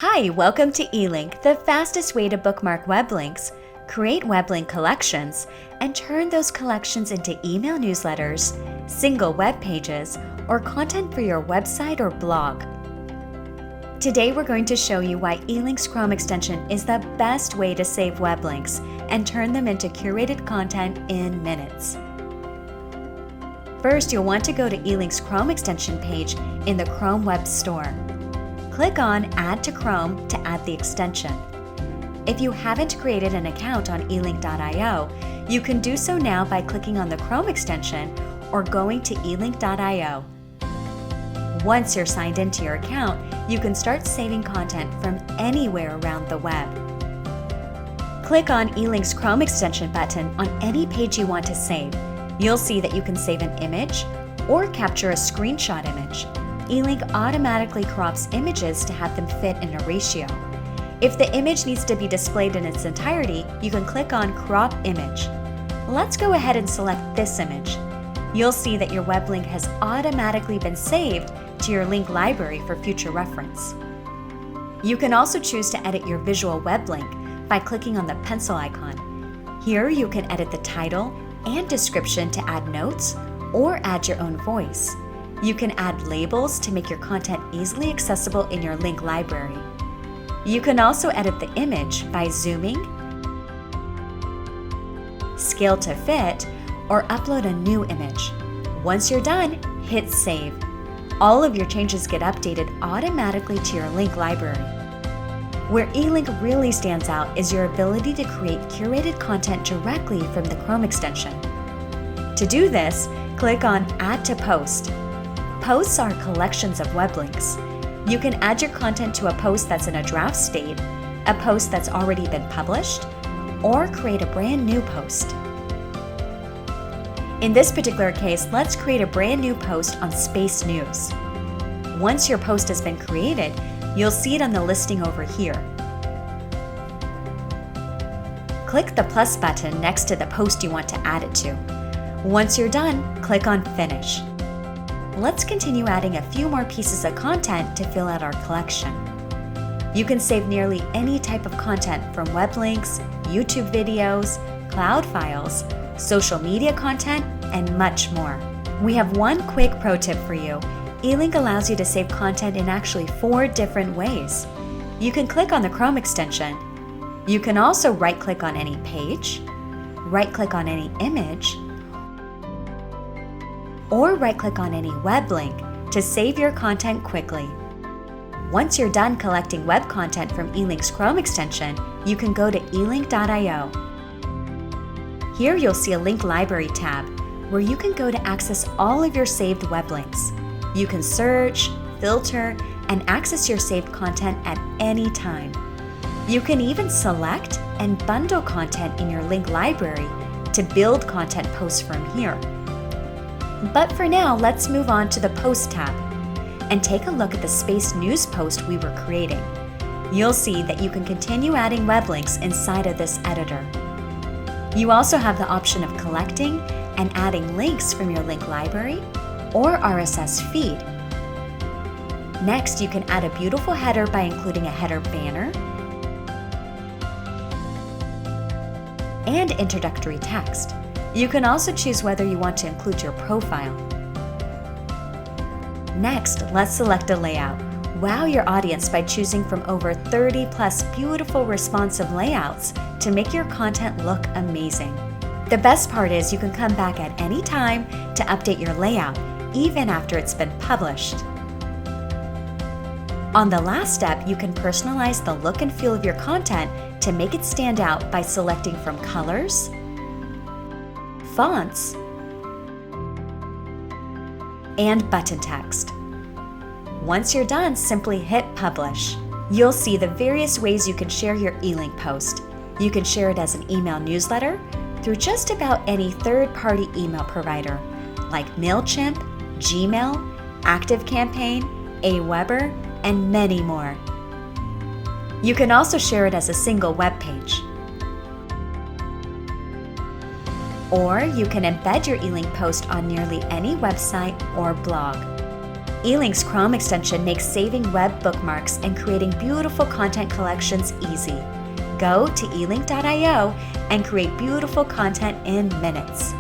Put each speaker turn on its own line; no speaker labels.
Hi, welcome to Elink, the fastest way to bookmark web links, create web link collections, and turn those collections into email newsletters, single web pages, or content for your website or blog. Today we're going to show you why Elink's Chrome extension is the best way to save web links and turn them into curated content in minutes. First, you'll want to go to Elink's Chrome extension page in the Chrome Web Store. Click on Add to Chrome to add the extension. If you haven't created an account on Elink.io, you can do so now by clicking on the Chrome extension or going to Elink.io. Once you're signed into your account, you can start saving content from anywhere around the web. Click on Elink's Chrome extension button on any page you want to save. You'll see that you can save an image or capture a screenshot image. Elink automatically crops images to have them fit in a ratio. If the image needs to be displayed in its entirety, you can click on Crop Image. Let's go ahead and select this image. You'll see that your web link has automatically been saved to your link library for future reference. You can also choose to edit your visual web link by clicking on the pencil icon. Here you can edit the title and description to add notes or add your own voice. You can add labels to make your content easily accessible in your link library. You can also edit the image by zooming, scale to fit, or upload a new image. Once you're done, hit Save. All of your changes get updated automatically to your link library. Where Elink really stands out is your ability to create curated content directly from the Chrome extension. To do this, click on Add to Post. Posts are collections of web links. You can add your content to a post that's in a draft state, a post that's already been published, or create a brand new post. In this particular case, let's create a brand new post on Space News. Once your post has been created, you'll see it on the listing over here. Click the plus button next to the post you want to add it to. Once you're done, click on Finish. Let's continue adding a few more pieces of content to fill out our collection. You can save nearly any type of content from web links, YouTube videos, cloud files, social media content, and much more. We have one quick pro tip for you. Elink allows you to save content in actually 4 different ways. You can click on the Chrome extension. You can also right-click on any page, right-click on any image, or right-click on any web link to save your content quickly. Once you're done collecting web content from Elink's Chrome extension, you can go to Elink.io. Here you'll see a link library tab where you can go to access all of your saved web links. You can search, filter, and access your saved content at any time. You can even select and bundle content in your link library to build content posts from here. But for now, let's move on to the Post tab and take a look at the Space News post we were creating. You'll see that you can continue adding web links inside of this editor. You also have the option of collecting and adding links from your link library or RSS feed. Next, you can add a beautiful header by including a header banner and introductory text. You can also choose whether you want to include your profile. Next, let's select a layout. Wow your audience by choosing from over 30 plus beautiful responsive layouts to make your content look amazing. The best part is you can come back at any time to update your layout, even after it's been published. On the last step, you can personalize the look and feel of your content to make it stand out by selecting from colors, fonts, and button text. Once you're done, simply hit Publish. You'll see the various ways you can share your Elink post. You can share it as an email newsletter through just about any third-party email provider like MailChimp, Gmail, ActiveCampaign, Aweber, and many more. You can also share it as a single web page. Or you can embed your Elink post on nearly any website or blog. Elink's Chrome extension makes saving web bookmarks and creating beautiful content collections easy. Go to Elink.io and create beautiful content in minutes.